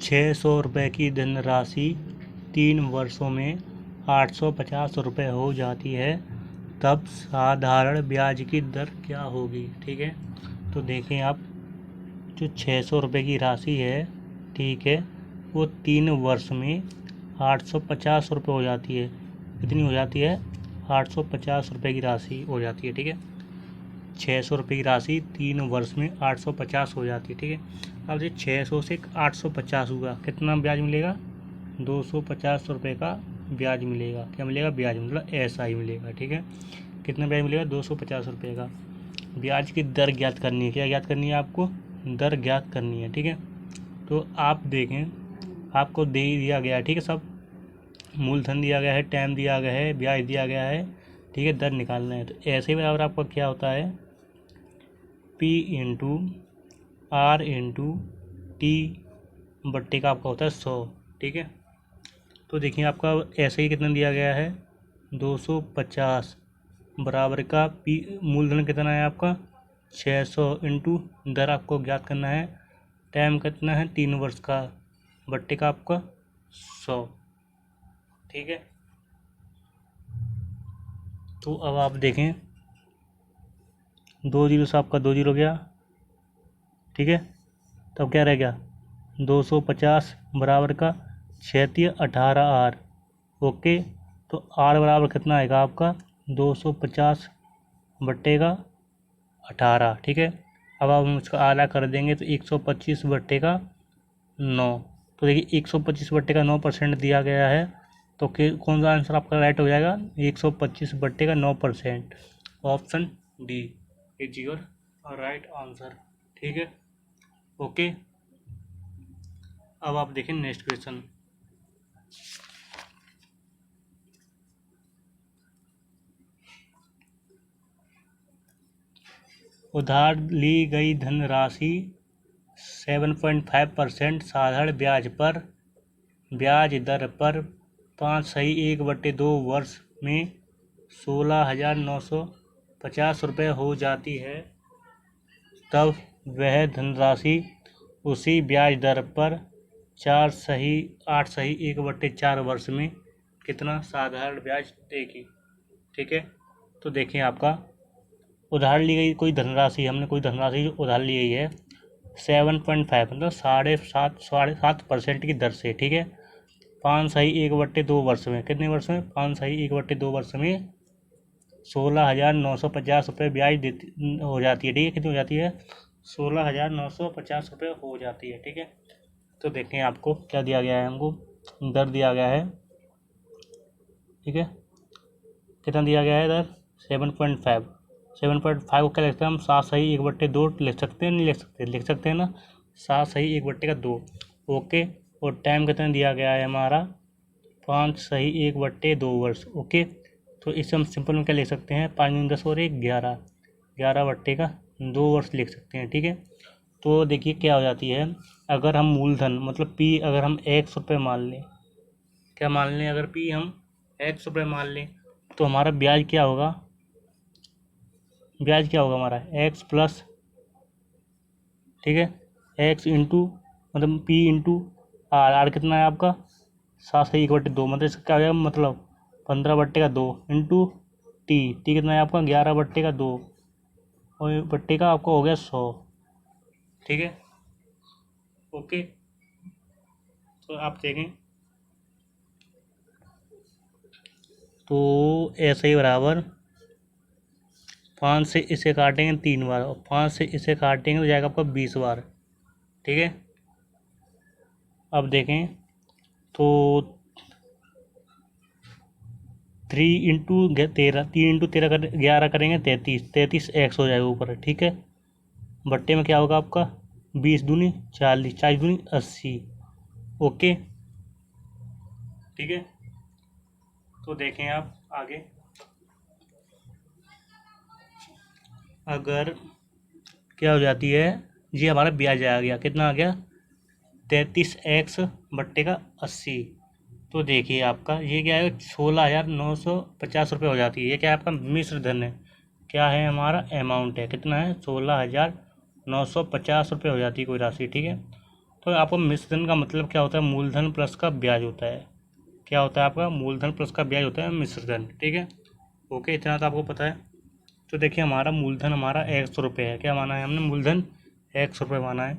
₹600 की धनराशि 3 वर्षों में ₹850 हो जाती है, तब साधारण ब्याज की दर क्या होगी। ठीक है, तो देखें आप, जो ₹600 की राशि है, ठीक है, वो 3 वर्ष में ₹850 हो जाती है। कितनी हो जाती है? ₹850 की राशि हो जाती है। ठीक है, ₹600 की राशि 3 वर्ष में 850 हो जाती है। ठीक है, अब ये 600 से 850 हुआ, कितना ब्याज मिलेगा? ₹250 का ब्याज मिलेगा। क्या मिलेगा? ब्याज, मतलब ऐसा ही मिलेगा। ठीक है, कितना ब्याज मिलेगा? ₹250 का। ब्याज की दर ज्ञात करनी है। क्या ज्ञात करनी है आपको? दर ज्ञात करनी है। ठीक है, तो आप देखें, आपको दे दिया गया है। ठीक है, सब मूलधन दिया गया है, टाइम दिया गया है, ब्याज दिया गया है। ठीक है, दर निकालना है। तो ऐसे बराबर आपका क्या होता है? P into R into T बट्टे का आपका होता है 100। ठीक है, तो देखिए आपका ऐसे ही कितना दिया गया है? 250 बराबर का पी, मूलधन कितना है आपका? 600 इंटू दर आपको ज्ञात करना है। टाइम कितना है? 3 वर्ष का, बट्टे का आपका 100। ठीक है, तो अब आप देखें, 2 जीरो से आपका 2 जीरो गया। ठीक है, तब क्या रह गया? 250 बराबर का 36 18 R। ओके, तो R बराबर कितना आएगा आपका? 250 बट्टे का 18। ठीक है, अब हम उसका आधा कर देंगे तो 125 बट्टे का 9। तो देखिए 125 बट्टे का 9% दिया गया है, तो कौन सा आंसर आपका राइट हो जाएगा? 125 बट्टे का 9%। Option D is your right answer. ठीक है, ओके। अब आप देखें नेक्स्ट क्वेश्चन। उधार ली गई धनराशि 7.5% साधारण ब्याज दर पर 5/1/2 वर्ष में 16,950 हो जाती है, तब वह धनराशि उसी ब्याज दर पर 8/1/4 वर्ष में कितना साधारण ब्याज देगी। ठीक है, तो देखें आपका उधार ली गई कोई धनराशि, हमने कोई धनराशि उधार ली गई है 7.5 मतलब 7.5% की दर से। ठीक है, 5/1/2 वर्ष में, कितने वर्ष में? 5/1/2 वर्ष में 16,950 ब्याज देती हो जाती है। ठीक है, कितनी हो जाती है? 16,950 हो जाती है। ठीक है, तो देखें आपको क्या दिया गया है, हमको दर दिया गया है। ठीक है, कितना दिया गया है दर? 7.5। 7.5 को क्या लिखते हैं हम? 7/1/2 लिख सकते हैं, नहीं लिख सकते? लिख सकते हैं ना, 7/1/2। ओके, और टाइम कितना दिया गया है हमारा? 5/1/2 वर्ष। ओके, तो इसे हम सिंपल में क्या लिख सकते हैं? 5 दूनी 10 और 1 11, 11/2 वर्ष लिख सकते हैं। ठीक है, तो देखिए क्या हो जाती है, अगर हम मूलधन मतलब P अगर हम ₹100 मान लें, क्या मान लें? अगर P हम ₹100 मान लें, तो हमारा ब्याज क्या होगा? ब्याज क्या होगा हमारा? x प्लस, ठीक है, x इंटू मतलब P इंटू R कितना है आपका? 7/1/2, मतलब इसका क्या हो जाएगा? मतलब 15/2 इंटू टी कितना है आपका? 11/2 और बट्टे का आपका हो गया 100। ठीक है, ओके, तो आप देखें, तो ऐसे ही बराबर 5 से इसे काटेंगे 3 बार और 5 से इसे काटेंगे तो जाएगा आपका 20 बार। ठीक है, अब देखें तो 3 करेंगे 33 एक्स हो जाएगा ऊपर। ठीक है, बट्टे में क्या होगा आपका? 20 दूनी 40, 40 दूनी 80। ओके, ठीक है, तो देखें आप आगे, अगर क्या हो जाती है, ये हमारा ब्याज आ गया, कितना आ गया? 33x बट्टे का 80। तो देखिए आपका ये क्या है? 16,950 हो जाती है। ये क्या है? आपका मिश्र धन है। क्या है? हमारा अमाउंट है, कितना है? 16,950 हो जाती है कोई राशि। ठीक है, तो आपको मिश्रधन का मतलब क्या होता है, मूलधन प्लस का ब्याज होता है। क्या होता है आपका, मूलधन प्लस का ब्याज होता है मिश्रधन, ठीक है। ओके, इतना तो आपको पता है। तो देखिए हमारा मूलधन हमारा 100 रुपये है। क्या माना है हमने, मूलधन 100 रुपये माना है।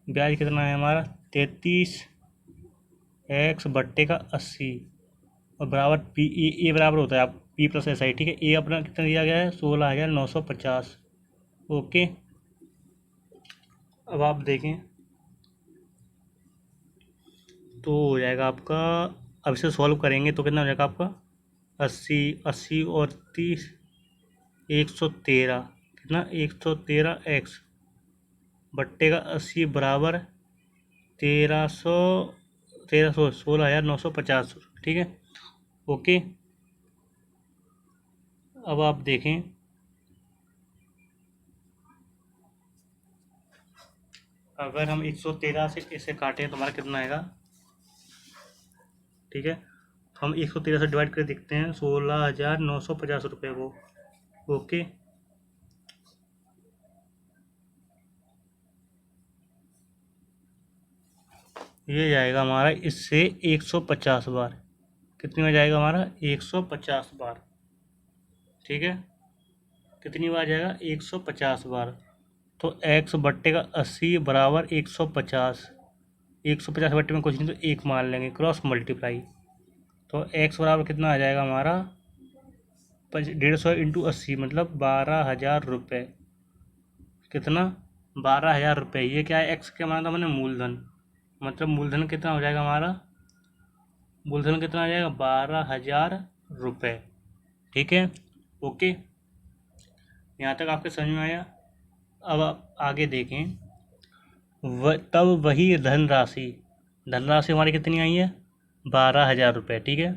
ब्याज कितना है हमारा 33x बट्टे का 80 और बराबर पी ए बराबर होता है आप पी प्लस एस आई, ठीक है। ए अपना कितना दिया गया है 16,950। ओके, अब आप देखें तो हो जाएगा आपका, अब इसे सॉल्व करेंगे तो कितना हो जाएगा आपका 80 और 30 113, कितना 113x बट्टे का 80 बराबर 16,950, ठीक है। ओके, अब आप देखें अगर हम 113 से इसे काटें तो हमारा कितना आएगा, ठीक है। हम 113 से डिवाइड कर देखते हैं 16,950 रुपये को। ओके, ये जाएगा हमारा इससे 150 बार। कितनी बार जाएगा हमारा 150 बार, ठीक है। कितनी बार जाएगा 150 बार। तो x बट्टे का 80 बराबर 150, 150 बट्टे में कुछ नहीं तो एक मान लेंगे, क्रॉस मल्टीप्लाई। तो x बराबर कितना आ जाएगा हमारा 150 इंटू 80 मतलब 12,000 रुपये। कितना 12,000 रुपये। ये क्या है, x क्या माना था मैंने, मूलधन। मतलब मूलधन कितना हो जाएगा हमारा, मूलधन कितना आ जाएगा 12,000 रुपये, ठीक है। ओके, यहाँ तक आपके समझ में आया। अब आप आगे देखें, तब वही धनराशि हमारी कितनी आई है 12,000 रुपये, ठीक है।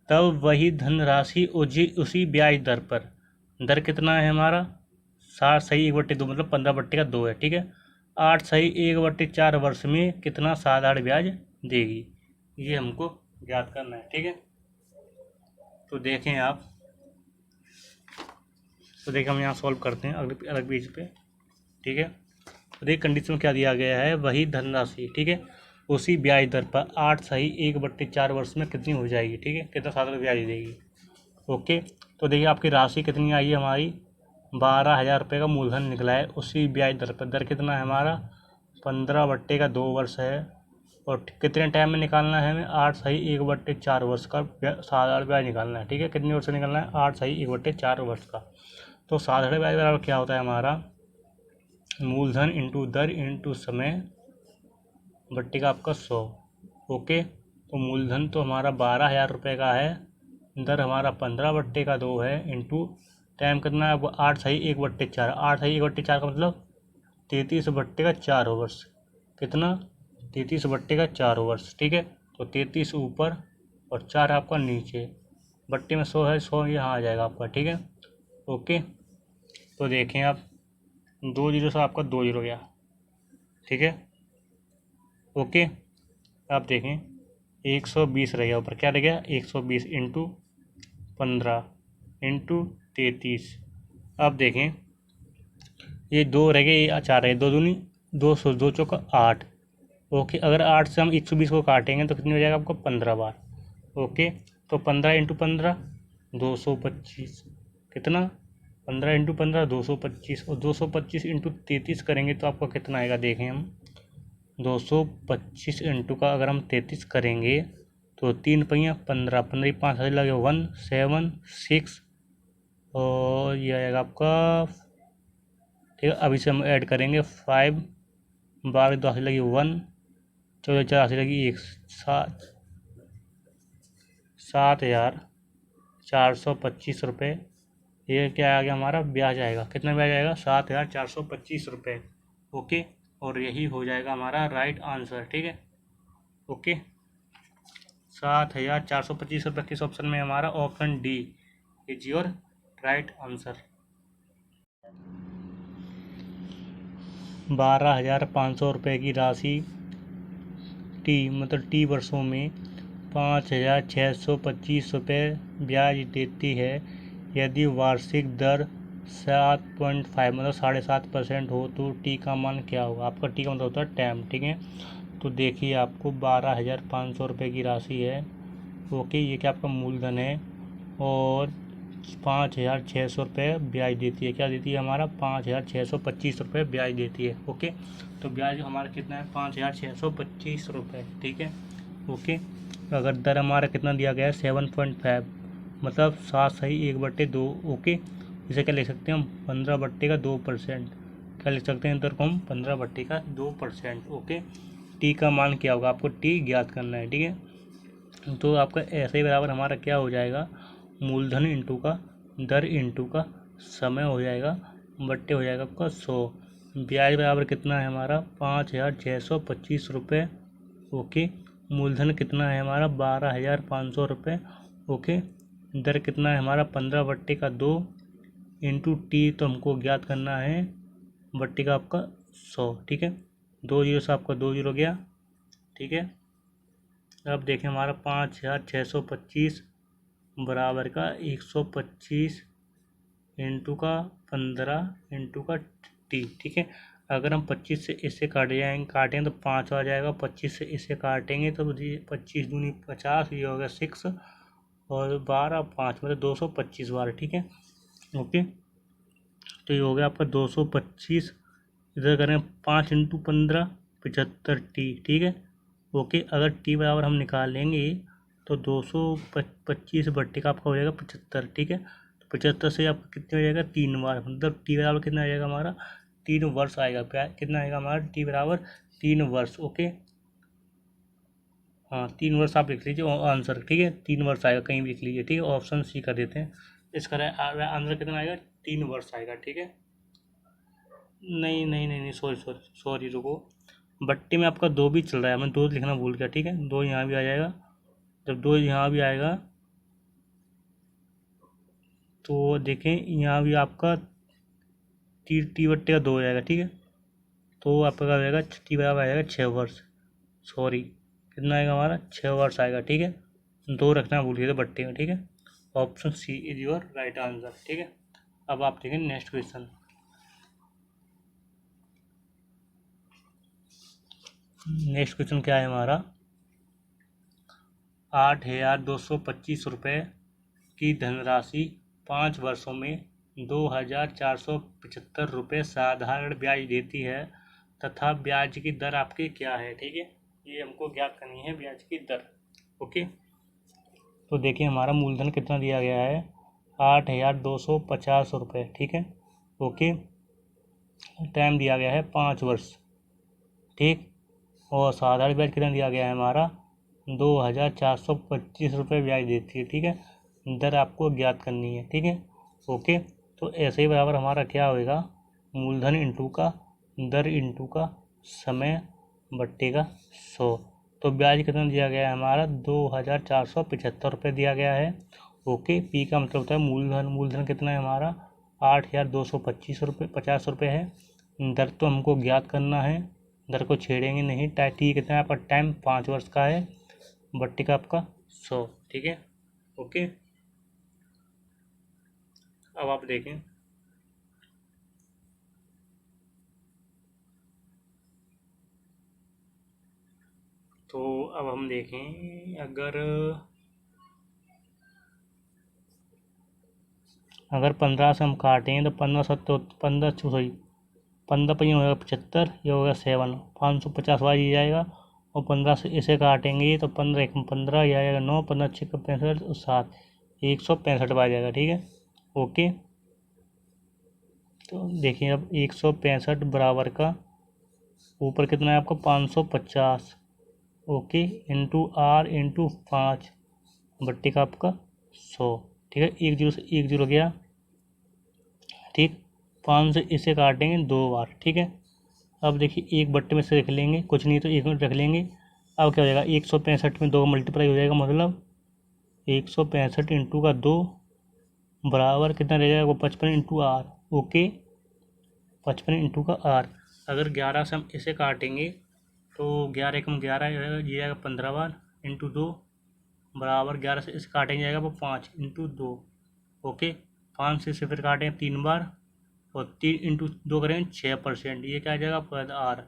तब वही धनराशि उसी ब्याज दर पर, दर कितना है हमारा 60 सही 1/2 मतलब 15 बट्टे का 2 है, ठीक है। 8 सही 1/4 वर्ष में कितना साधारण ब्याज देगी, ये हमको ज्ञात करना है, ठीक है। तो देखें आप, तो देखिए हम यहाँ सॉल्व करते हैं अगले अलग पेज पे, ठीक है। तो देखिए कंडीशन में क्या दिया गया है, वही धनराशि, ठीक है, उसी ब्याज दर पर 8 सही 1/4 वर्ष में कितनी हो जाएगी, ठीक है, कितना साधारण ब्याज देगी। ओके, तो देखिए आपकी राशि कितनी आई है हमारी 12,000 रुपये का मूलधन निकला है उसी ब्याज दर पर। दर कितना है हमारा 15/2 वर्ष है। और कितने टाइम में निकालना है हमें 8 सही 1/4 वर्ष का साधारण ब्याज निकालना है, ठीक है। कितने वर्ष निकालना है 8 सही 1/4 वर्ष का। तो साधारण ब्याज बराबर क्या होता है हमारा, मूलधन इंटू दर इंटू समय बट्टे का आपका 100। ओके, तो मूलधन तो हमारा 12,000 रुपये का है, दर हमारा 15/2 है, इंटू टाइम कितना है आपको 8 सही 1/4। 8 सही 1/4 का मतलब 33/4 वर्ष। कितना 33/4 वर्ष, ठीक है। तो 33 ऊपर और 4 आपका नीचे, बट्टे में 100 है, 100 यहाँ आ जाएगा आपका, ठीक है। ओके, तो देखें आप 2 जीरो से आपका 2 जीरो गया, ठीक है। ओके, आप देखें 120 रह गया ऊपर, क्या रह गया 120 इंटू 15 इंटू 33। अब देखें ये 2 रह गए, ये 4 रह गए, 2 दूनी 200, 2 चौका 8। ओके, अगर 8 से हम 120 को काटेंगे तो कितनी हो जाएगा आपको 15 बार। ओके, तो 15 इंटू 15 225, कितना 15 इंटू 15 225, और 225 इंटू 33 करेंगे तो आपको कितना आएगा, देखें हम 225 इंटू का अगर हम 33 करेंगे तो 3 पहिया 15, 15 5 हज़ार लगे 176, और ये आएगा आपका, ठीक है। अभी से हम ऐड करेंगे 5, 12 2 लगी 1, 14 4 लगी 1, 7,425 रुपये। ये क्या आ गया हमारा ब्याज आएगा, कितना ब्याज आएगा 7,425 रुपये। ओके, और यही हो जाएगा हमारा राइट आंसर, ठीक है। ओके, 7,425 रुपये किस ऑप्शन में हमारा option D is your right answer. 12,500 रुपये की राशि टी वर्षों में 5,625 रुपये ब्याज देती है। यदि वार्षिक दर 7.5 मतलब 7.5% हो तो टी का मान क्या होगा। आपका टी का मतलब होता है टाइम, ठीक है। तो देखिए आपको 12,500 रुपये की राशि है। ओके, ये क्या आपका मूलधन है और 5,600 रुपये ब्याज देती है। क्या देती है हमारा? 5,625 रुपये ब्याज देती है। ओके, तो ब्याज हमारा कितना है? 5,625 रुपये। ठीक है। ओके, अगर दर हमारा कितना दिया गया है? 7.5, मतलब 7/1/2। ओके, इसे क्या लिख सकते हैं हम? 15/2%। क्या लिख सकते हैं इधर को हम? 15/2%। ओके, टी का मान क्या होगा? आपको टी ज्ञात करना है। ठीक है, तो आपका ऐसे ही बराबर हमारा क्या हो जाएगा? मूलधन इंटू का दर इंटू का समय हो जाएगा, बट्टे हो जाएगा आपका 100। ब्याज बराबर कितना है हमारा? 5,625 रुपये। ओके, मूलधन कितना है हमारा? 12,500 रुपये। ओके, दर कितना है हमारा? 15/2 इंटू टी तो हमको ज्ञात करना है, बट्टे का आपका 100। ठीक है, 2 जीरो से आपका 2 जीरो गया। ठीक है, अब देखें हमारा 5,625 बराबर का 125 इंटू का 15 इंटू का टी। ठीक है, अगर हम 25 से इससे काटेंगे तो 5 आ जाएगा। 25 से इसे काटेंगे तो 25 दूनी 50, ये हो गया 6 और 12 5 मतलब 225 बार। ठीक है। ओके, तो ये हो गया आपका 225। इधर करें 5 इंटू 15 75 टी। ठीक है। ओके, अगर टी बराबर हम निकालेंगे तो 225 बट्टे का आपका हो जाएगा 75। ठीक है, तो 75 से आपका कितने हो जाएगा? 3 बार, मतलब टी बराबर कितना आ जाएगा हमारा? 3 वर्ष आएगा। कितना आएगा हमारा? टी बराबर 3 वर्ष। ओके, हाँ 3 वर्ष आप लिख लीजिए आंसर। ठीक है, 3 वर्ष आएगा, कहीं भी लिख लीजिए। ठीक है, ऑप्शन सी कर देते हैं। इसका आंसर कितना आएगा? 3 वर्ष आएगा। ठीक है, नहीं नहीं नहीं नहीं, सॉरी सॉरी सॉरी, रुको। बट्टे में आपका 2 भी चल रहा है, मैं 2 लिखना भूल गया। ठीक है, 2 यहाँ भी आ जाएगा। जब 2 यहाँ भी आएगा तो देखें यहाँ भी आपका टी बट्टे का 2 हो जाएगा। ठीक है, तो आपका हो जाएगा टी बराबर आएगा 6 वर्ष। सॉरी, कितना आएगा हमारा? 6 वर्ष आएगा। ठीक है, 2 रखना भूल गए थे बट्टे में। ठीक है, option C is your right answer. ठीक है, अब आप देखें नेक्स्ट क्वेश्चन। नेक्स्ट क्वेश्चन क्या है हमारा? 8,225 रुपये की धनराशि 5 वर्षों में 2,475 रुपये साधारण ब्याज देती है तथा ब्याज की दर आपकी क्या है? ठीक है, ये हमको ज्ञात करनी है ब्याज की दर। ओके, तो देखिए हमारा मूलधन कितना दिया गया है? 8,250 रुपये। ठीक है। ओके, टाइम दिया गया है 5 वर्ष। ठीक, और साधारण ब्याज कितना दिया गया है हमारा? 2,425 रुपये ब्याज देती है। ठीक है, दर आपको ज्ञात करनी है। ठीक है। ओके, तो ऐसे ही बराबर हमारा क्या होएगा? मूलधन इंटू का दर इंटू का समय बट्टे का 100। तो ब्याज कितना दिया गया है हमारा? 2,475 रुपये दिया गया है। ओके, पी का मतलब होता है मूलधन। मूलधन कितना है हमारा? 8,225 रुपये 50 रुपये है। दर तो हमको ज्ञात करना है, दर को छेड़ेंगे नहीं। टी कितना है आपका? टाइम 5 वर्ष का है, बट्टी का आपका 100। ठीक है। ओके, अब आप देखें तो अब हम देखें अगर 15 से हम काटें तो 15 पचीस होगा 75, ये होगा 7, 550 बार ये जाएगा। और 15 से इसे काटेंगे तो 15 1 15, ये आएगा 9, 15 6 65 और 7, 165 बार जाएगा। ठीक है। ओके, तो देखिए अब 165 बराबर का ऊपर कितना है आपका? 550। ओके, इंटू आर इंटू 5 बट्टे का आपका 100। ठीक है, 1 जीरो से 1 जीरो गया। ठीक, 5 से इसे काटेंगे 2 बार। ठीक है, अब देखिए एक बट्टे में से रख लेंगे, कुछ नहीं तो 1 मिनट रख लेंगे। अब क्या हो जाएगा? 165 में 2 मल्टीप्लाई हो जाएगा, मतलब 165 इंटू का 2 बराबर कितना रह जाएगा? वो 55 इंटू आर। ओके, 55 इंटू का आर। अगर 11 से हम इसे काटेंगे तो 11 एकम 11 ये जाएगा 15 बार इंटू 2 बराबर 11 से इसे काटेंगे जाएगा वो 5 इंटू 2। ओके, 5 से इसे फिर काटेंगे 3 बार और 3 इंटू 2 करेंगे 6%। ये क्या आ जाएगा आपका? आर।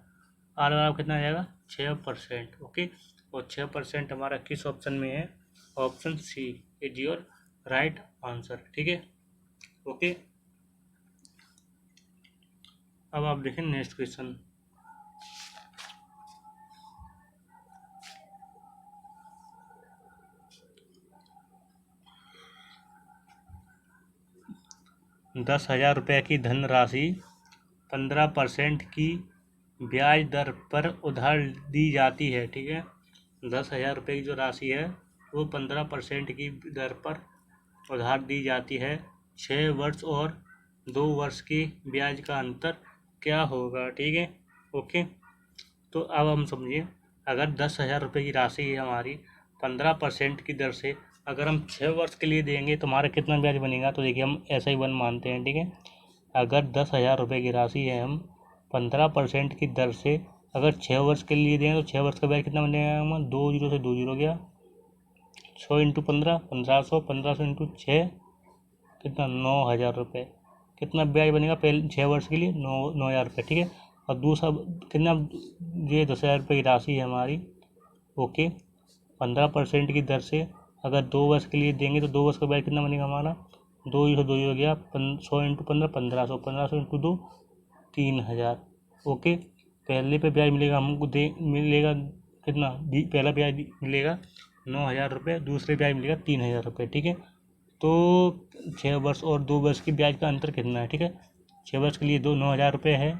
आर बराबर कितना आ जाएगा 6%। ओके, और 6% हमारा किस ऑप्शन में है? Option C is your right answer. ठीक है, ओके। अब आप देखें नेक्स्ट क्वेश्चन। ₹10,000 की धनराशि 15% की ब्याज दर पर उधार दी जाती है। ठीक है, 10,000 की जो राशि है वो 15% की दर पर उधार दी जाती है। 6 वर्ष और 2 वर्ष की ब्याज का अंतर क्या होगा? ठीक है, ओके। तो अब हम समझिए, अगर 10,000 की राशि है हमारी 15% की दर से, अगर हम 6 वर्ष के लिए देंगे तो हमारा कितना ब्याज बनेगा? तो देखिए हम ऐसा ही वन मानते हैं। ठीक है, अगर 10,000 की राशि है, हम 15% की दर से अगर 6 वर्ष के लिए दें तो 6 वर्ष का ब्याज कितना बनेगा? हम 2 जीरो से 2 जीरो गया, 6 इंटू 15 1500, 1500 इंटू 6 कितना? 9,000 कितना ब्याज बनेगा पहले 6 वर्ष के लिए? 9,000। ठीक है, और दूसरा कितना? ये 10,000 की राशि है हमारी। ओके, 15% की दर से अगर 2 वर्ष के लिए देंगे तो 2 वर्ष का ब्याज कितना बनेगा हमारा? 2 जीरो 2 जीरो गया, 100 इंटू 15 1500, 1500 इंटू 2 3,000। ओके, पहले पे ब्याज मिलेगा हमको मिलेगा कितना? पहला ब्याज मिलेगा 9,000, दूसरे ब्याज मिलेगा 3,000। ठीक है, तो 6 वर्ष और 2 वर्ष की ब्याज का अंतर कितना है? ठीक है, 6 वर्ष के लिए 9,000 है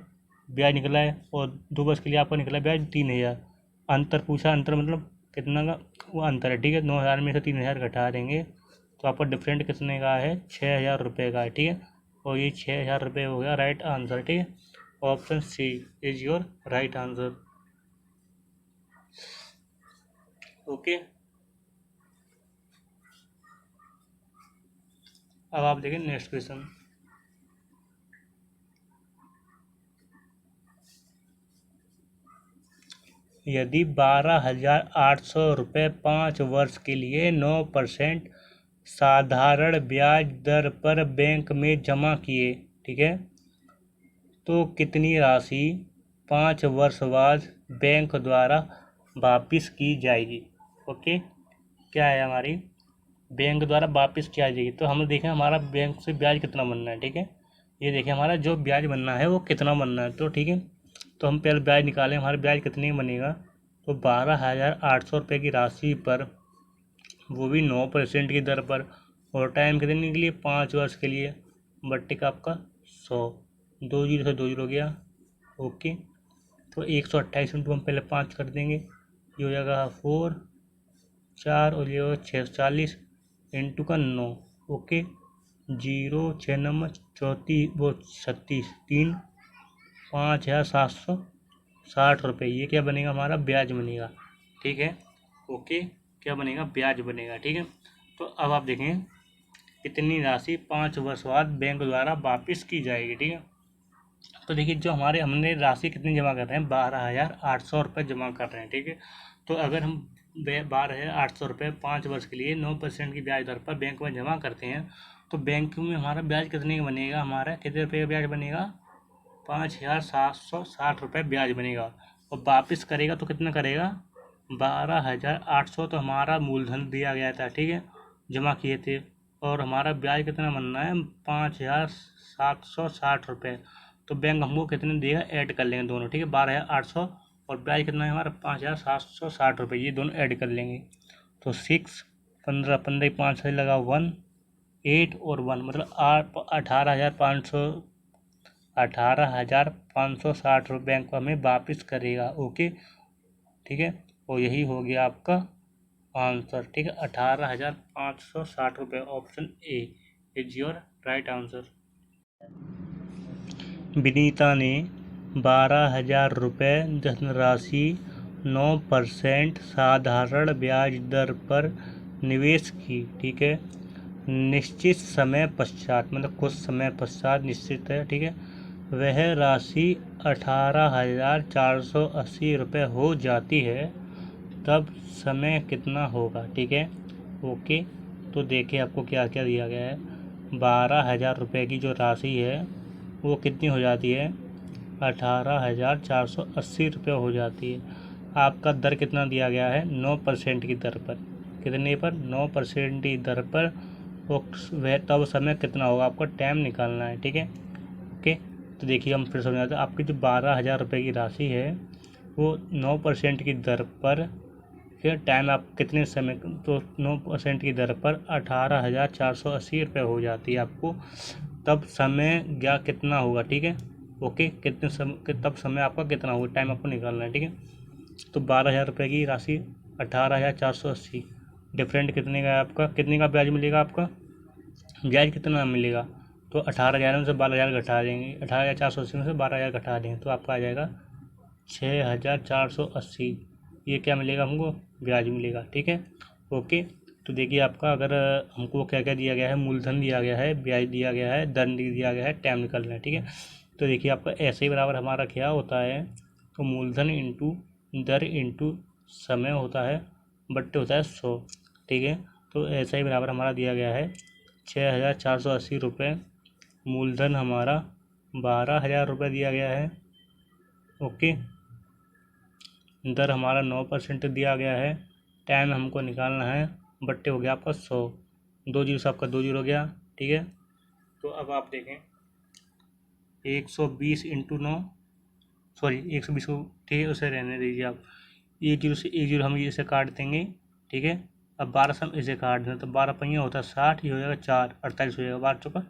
ब्याज निकला है, और 2 वर्ष के लिए आपका निकला ब्याज 3,000। अंतर पूछा, अंतर मतलब कितना का वो अंतर है। ठीक है, 9,000 में से 3,000 घटा देंगे तो आपका डिफरेंट कितने का है? 6,000 का है। ठीक है, और ये 6,000 हो गया राइट आंसर। ठीक है, option C is your right answer. Okay, अब आप देखें नेक्स्ट क्वेश्चन। यदि 12,800 रुपये 5 वर्ष के लिए 9% साधारण ब्याज दर पर बैंक में जमा किए, ठीक है, तो कितनी राशि 5 वर्ष बाद बैंक द्वारा वापिस की जाएगी? ओके, क्या है हमारी? बैंक द्वारा वापिस किया जाएगी। तो हम देखें हमारा बैंक से ब्याज कितना बनना है। ठीक है, ये देखें हमारा जो ब्याज बनना है वो कितना बनना है। तो ठीक है, तो हम पहले ब्याज निकालें, हमारा ब्याज कितने बनेगा? तो 12,800 की राशि पर, वो भी 9% की दर पर, और टाइम कितने के लिए? 5 वर्ष के लिए, बट्टे का आपका 100, 2 जीरो से 2 जीरो गया। ओके, तो 128 इंटू हम पहले 5 कर देंगे, ये हो जाएगा 4 4, और ये होगा 640 इंटू का 9। ओके, 0 6 नंबर 34 वो 36 3 5,760 ये क्या बनेगा? हमारा ब्याज बनेगा। ठीक है, ओके, क्या बनेगा? ब्याज बनेगा। ठीक है, तो अब आप देखें इतनी राशि 5 वर्ष बाद बैंक द्वारा वापिस की जाएगी। ठीक है, तो देखिए जो हमने राशि कितनी जमा कर रहे हैं? 12,800 जमा कर रहे हैं। ठीक है, तो अगर हम 12,800 5 वर्ष के लिए 9% की ब्याज दर पर बैंक में जमा करते हैं तो बैंक में हमारा ब्याज कितने का बनेगा? हमारा कितने रुपये का ब्याज बनेगा? 5,760 ब्याज बनेगा। और वापिस करेगा तो कितना करेगा? 12,800 तो हमारा मूलधन दिया गया था। ठीक है, जमा किए थे, और हमारा ब्याज कितना बनना है? 5,760। तो बैंक हमको कितने देगा? ऐड कर लेंगे दोनों। ठीक है, 12,800 और ब्याज कितना है हमारा? 5,760 ये दोनों ऐड कर लेंगे। तो 6 15 15 5 से लगा 1 8 और 1 मतलब 18,560 बैंक को हमें वापिस करेगा। ओके, ठीक है, और यही हो गया आपका आंसर। ठीक है, 18,560 option A is your right answer. Vinita ने 12,000 धनराशि 9% साधारण ब्याज दर पर निवेश की। ठीक है, निश्चित समय पश्चात, मतलब कुछ समय पश्चात निश्चित है। ठीक है, वह राशि 18,480 हो जाती है, तब समय कितना होगा? ठीक है, ओके, तो देखिए आपको क्या क्या दिया गया है। 12,000 की जो राशि है वो कितनी हो जाती है? 18,480 रुपये हो जाती है। आपका दर कितना दिया गया है? 9% की दर पर। कितने पर? 9% की दर पर। वह तब समय कितना होगा? आपको टाइम निकालना है, ठीक है। ओके, तो देखिए हम फिर समझाते हैं। आपकी जो 12,000 रुपये की राशि है वो 9% की दर पर, फिर टाइम आप कितने समय, तो 9% की दर पर 18,480 रुपये हो जाती है आपको। तब समय क्या कितना होगा, ठीक है। ओके, कितने समय, तब समय आपका कितना होगा, टाइम आपको निकालना है, ठीक है। तो 12,000 रुपये की राशि 18,480, डिफरेंट कितने का है आपका? कितने का ब्याज मिलेगा आपका? ब्याज कितना मिलेगा? तो 18,000 में से 12,000 घटा देंगे, 18,480 में से 12,000 घटा देंगे तो आपका आ जाएगा 6,480। ये क्या मिलेगा हमको? ब्याज मिलेगा, ठीक है। ओके, तो देखिए आपका, अगर हमको क्या क्या दिया गया है, मूलधन दिया गया है, ब्याज दिया गया है, दंड दिया गया है, टाइम निकलना है, ठीक है। तो देखिए आपका ऐसे ही बराबर हमारा क्या होता है, तो मूलधन इंटू दर इंटू समय होता है, बट्टे होता है 100, ठीक है। तो ऐसा ही बराबर हमारा दिया गया है 6,480 रुपये। मूलधन हमारा 12,000 रुपये दिया गया है। ओके, दर हमारा 9% दिया गया है। टाइम हमको निकालना है, बट्टे हो गया आपका 100, 2 जीरो से आपका 2 जीरो हो गया, ठीक है। तो अब आप देखें 120 इंटू 9, सॉरी 120 को, ठीक है, उसे रहने दीजिए आप। 1 जीरो से 1 जीरो हम इसे काट देंगे, ठीक है। अब 12 से हम इसे काट दें तो 12 पहिया होता है 60, ये हो जाएगा 4, 48 हो जाएगा, 12 चौका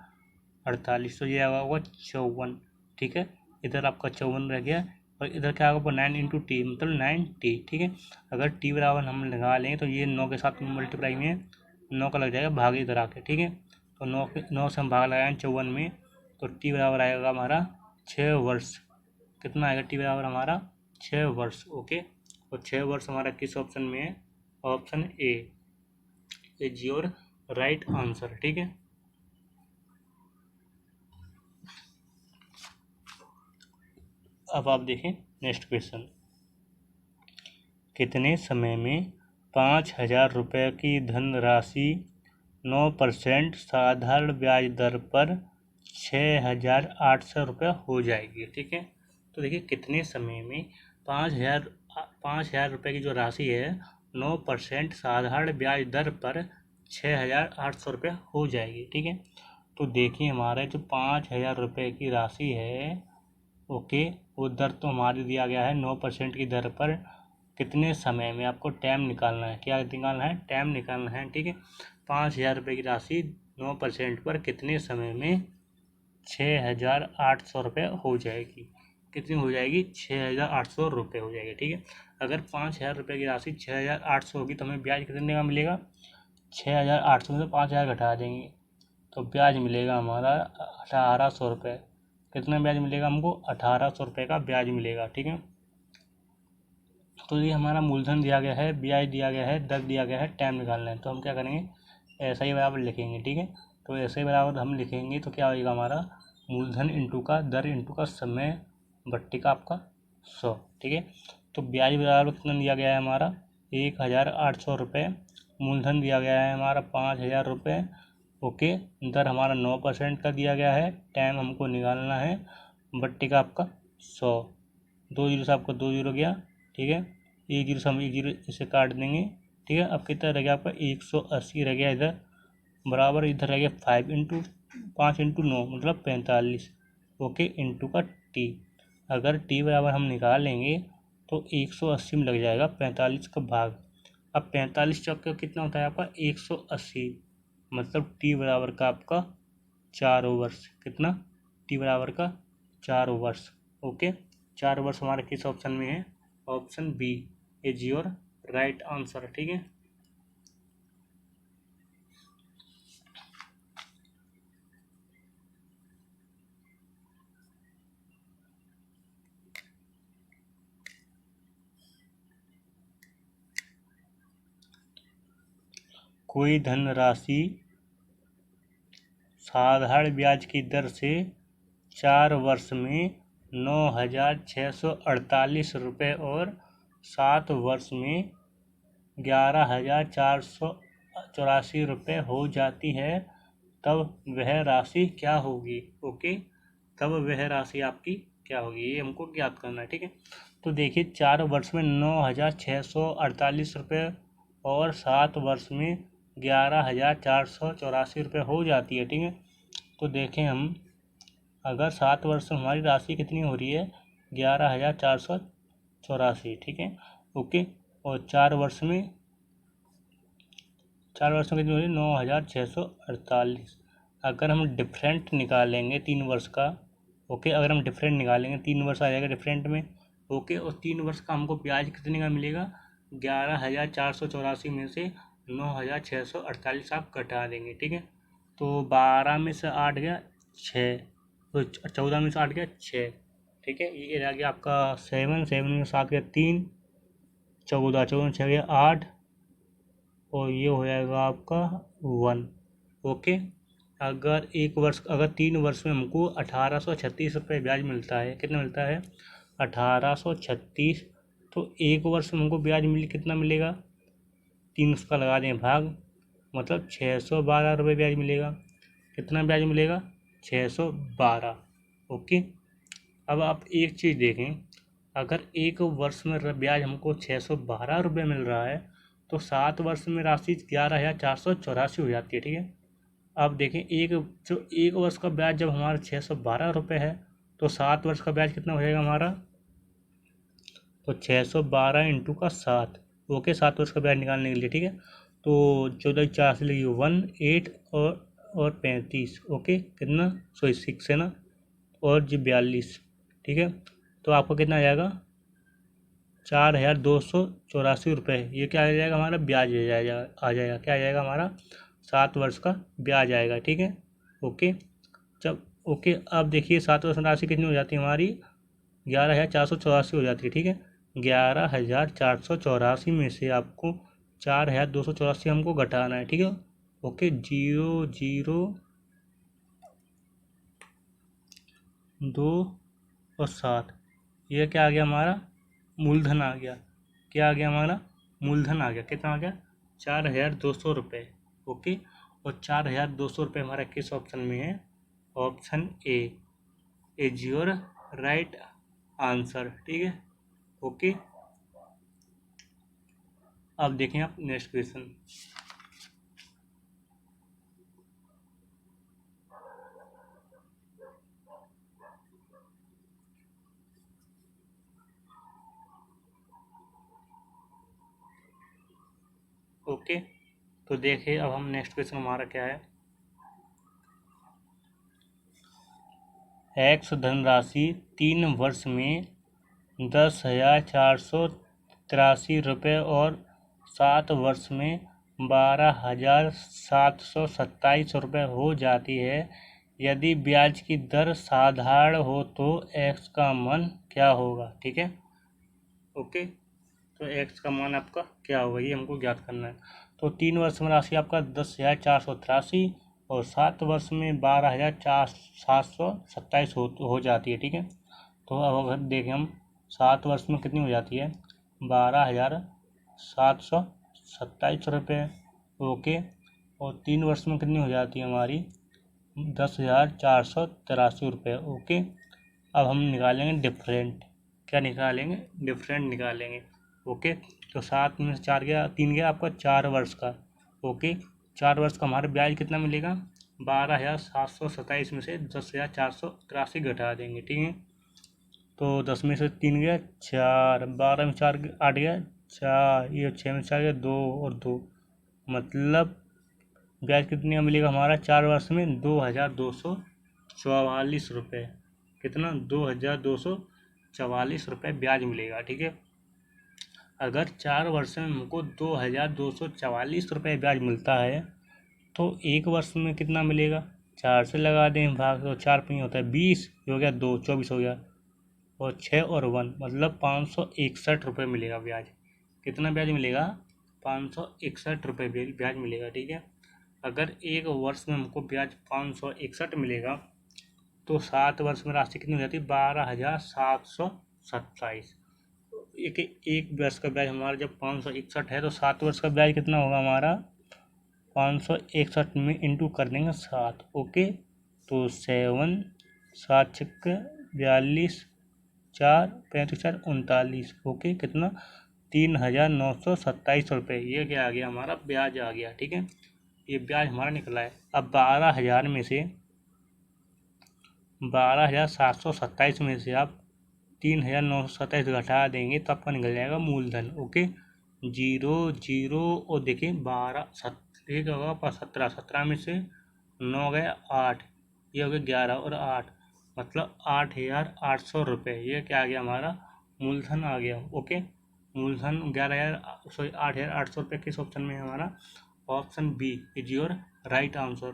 48, तो ये होगा 54, ठीक है। इधर आपका 54 रह गया, और इधर क्या होगा 9 इंटू टी, मतलब 9T, ठीक है। अगर टी बराबर हम लगा लें तो ये 9 के साथ मल्टीप्लाई में 9 का लग जाएगा भाग इधर आके, ठीक है। तो 9 से हम भाग लगाएं 54 में, तो टी बराबर आएगा हमारा 6 वर्ष। कितना आएगा टी बराबर हमारा? 6 वर्ष। ओके, और 6 वर्ष हमारा किस ऑप्शन में है? Option A is your right answer, ठीक है। अब आप देखें नेक्स्ट क्वेश्चन। कितने समय में 5,000 रुपये की धनराशि 9% साधारण ब्याज दर पर 6,800 रुपये हो जाएगी, ठीक है। तो देखिए कितने समय में 5,000 रुपये की जो राशि है 9% साधारण ब्याज दर पर 6,800 रुपये हो जाएगी, ठीक है। तो देखिए हमारे जो 5,000 रुपये की राशि है, ओके, वो दर तो हमारी दिया गया है 9% की दर पर। कितने समय में आपको टाइम निकालना है, क्या निकालना है? टाइम निकालना है, ठीक है। 5,000 रुपये की राशि 9% पर कितने समय में 6,800 रुपये हो जाएगी? कितनी हो जाएगी? 6,800 रुपये हो जाएगी, ठीक है। अगर 5,000 रुपये की राशि 6,800 होगी तो हमें ब्याज कितने का मिलेगा? 6,800 में से 5,000 घटा देंगे तो ब्याज मिलेगा हमारा 1,800 रुपये। कितना ब्याज मिलेगा हमको? 1,800 रुपये का ब्याज मिलेगा, ठीक है। तो ये हमारा मूलधन दिया गया है, ब्याज दिया गया है, दर दिया गया है, टाइम निकालना है, तो हम क्या करेंगे? ऐसा ही बराबर लिखेंगे, ठीक है। तो ऐसे ही बराबर हम लिखेंगे तो क्या होगा हमारा? मूलधन इंटू का दर इंटू का समय बट्टे का आपका 100, ठीक है। तो ब्याज बराबर कितना दिया गया है हमारा? 1,800 रुपये। मूलधन दिया गया है हमारा 5,000 रुपये। ओके, दर हमारा 9% का दिया गया है, टाइम हमको निकालना है, बट्टे का आपका 100, 2 जीरो से आपका 2 जीरो गया, ठीक है। 1 जीरो से हम 1 जीरो इसे काट देंगे, ठीक है। अब कितना रह गया आपका? 180 रह गया इधर, बराबर इधर रह गया 5 इंटू 9 मतलब 45, ओके, इंटू का टी। अगर टी बराबर हम निकाल लेंगे तो 180 में लग जाएगा 45 का भाग। अब 45 चौक का कितना होता है आपका? 180, मतलब टी बराबर का आपका 4 वर्ष। कितना? टी बराबर का 4 वर्ष। ओके, 4 वर्ष हमारे किस ऑप्शन में है? Option B is your right answer, ठीक है। कोई धनराशि साधारण ब्याज की दर से 4 वर्ष में 9,648 रुपये और 7 वर्ष में 11,484 रुपये हो जाती है, तब वह राशि क्या होगी? ओके, तब वह राशि आपकी क्या होगी, ये हमको ज्ञात करना है। ठीक है, तो देखिए 4 वर्ष में 9,648 रुपये और 7 वर्ष में 11,484 रुपये हो जाती है। ठीक है, तो देखें हम, अगर 7 वर्ष में हमारी राशि कितनी हो रही है, 11,484। ठीक है, ओके, और 4 वर्ष में कितनी हो रही है, 9,648। अगर हम डिफरेंट निकालेंगे 3 वर्ष का, ओके, अगर हम डिफरेंट निकालेंगे 3 वर्ष आ जाएगा डिफरेंट में, ओके, और 3 वर्ष का हमको ब्याज कितने का मिलेगा, 11,484 में से 9,648 आप घटा देंगे। ठीक है, तो 12 में से 8 गया 6, तो 14 में से 8 गया 6। ठीक है, ये आ गया आपका 7, 7 में 7 गया 3, 14, 14 में 6 गया 8, और ये हो जाएगा आपका 1। ओके, अगर 3 वर्ष में हमको 1836 रुपये ब्याज मिलता है, कितना मिलता है, 1836, तो 1 वर्ष में हमको ब्याज कितना मिलेगा, 3 उसका लगा दें भाग, मतलब 612 रुपये ब्याज मिलेगा। कितना ब्याज मिलेगा, 612। ओके, अब आप एक चीज़ देखें, अगर 1 वर्ष में ब्याज हमको 612 रुपये मिल रहा है, तो 7 वर्ष में राशि 11,484 हो जाती है। ठीक है, अब देखें, एक वर्ष का ब्याज जब हमारा 612 रुपये है, तो 7 वर्ष का ब्याज कितना हो जाएगा हमारा, तो 612 इंटू का 7। ओके, 7 वर्ष का ब्याज निकालने के लिए। ठीक है, तो 14 4 से लगी 1 8 और 35। ओके, कितना, 6 है ना, और जी 42। ठीक है, तो आपका कितना आ जाएगा, 4,284 रुपये। ये क्या आ जाएगा, हमारा ब्याज आ जाएगा। क्या आ जाएगा, हमारा 7 वर्ष का ब्याज आएगा। ठीक है, ओके, जब ओके, अब देखिए 7 वर्ष राशि कितनी हो जाती है हमारी, 11,484 हो जाती है। ठीक है, 11,484 में से आपको 4,284 हमको घटाना है। ठीक है, ओके, 0 0 2 और 7, ये क्या आ गया हमारा, मूलधन आ गया। क्या आ गया हमारा, मूलधन आ गया। कितना आ गया, 4,200 रुपये। ओके, और 4,200 रुपये हमारा किस ऑप्शन में है, option A is your right answer. ठीक है, ओके, अब देखें आप नेक्स्ट क्वेश्चन। ओके, तो देखिए अब हम नेक्स्ट क्वेश्चन हमारा क्या है, एक्स धनराशि 3 वर्ष में 10,483 रुपये और 7 वर्ष में 12,727 रुपये हो जाती है। यदि ब्याज की दर साधारण हो तो एक्स का मान क्या होगा। ठीक है, ओके, तो एक्स का मान आपका क्या होगा, ये हमको ज्ञात करना है। तो 3 वर्ष में राशि आपका 10,483 और 7 वर्ष में 12,727 हो जाती है। ठीक है, तो अब अगर देखें हम, 7 वर्ष में कितनी हो जाती है, 12,727 रुपये। ओके, और 3 वर्ष में कितनी हो जाती है हमारी, 10,483 रुपये। ओके, अब हम निकालेंगे डिफरेंट। क्या निकालेंगे, डिफरेंट निकालेंगे। ओके, तो 7 में से 4 गया, 3 गया आपका 4 वर्ष का। ओके, 4 वर्ष का हमारा ब्याज कितना मिलेगा, 12,727 में से 10,483 घटा देंगे। ठीक है, तो 10 में से 3 गया 4, 12 में 4 8 गया 4, ये 6 में 4 गया 2 और 2, मतलब ब्याज कितने का मिलेगा हमारा 4 वर्ष में, 2,244 रुपये। कितना, 2,244 रुपये ब्याज मिलेगा। ठीक है, अगर 4 वर्ष में हमको 2,244 रुपये ब्याज मिलता है, तो 1 वर्ष में कितना मिलेगा, 4 से लगा दें भाग, तो 4 पे होता है 20, हो गया 2 24 हो गया, और 6 और 1 मतलब 561 रुपये मिलेगा ब्याज। कितना ब्याज मिलेगा, 561 रुपये ब्याज मिलेगा। ठीक है, अगर 1 वर्ष में हमको ब्याज 561 मिलेगा, तो 7 वर्ष में राशि कितनी हो जाती है, 12,727। एक वर्ष का ब्याज हमारा जब 561 है, तो 7 वर्ष का ब्याज कितना होगा हमारा, 561 में इंटू कर देंगे 7। ओके, तो 7 7 42 4 × 5 = 39। ओके, कितना? 3,927 रुपये। ये क्या आ गया? हमारा ब्याज आ गया। ठीक है, ये ब्याज हमारा निकला है। अब 12,000 में से 12,727 में से आप 3,927 घटा देंगे तो आपका निकल जाएगा मूलधन। ओके, 0 और देखिए 12 क्या होगा आपका? 17 में से 9 गए 8, ये हो गया 11 और 8, मतलब 8,800 रुपये। ये क्या आ गया? हमारा मूलधन आ गया। ओके, मूलधन 11,000 सॉरी 8,800 रुपये किस ऑप्शन में है हमारा? Option B is your right answer.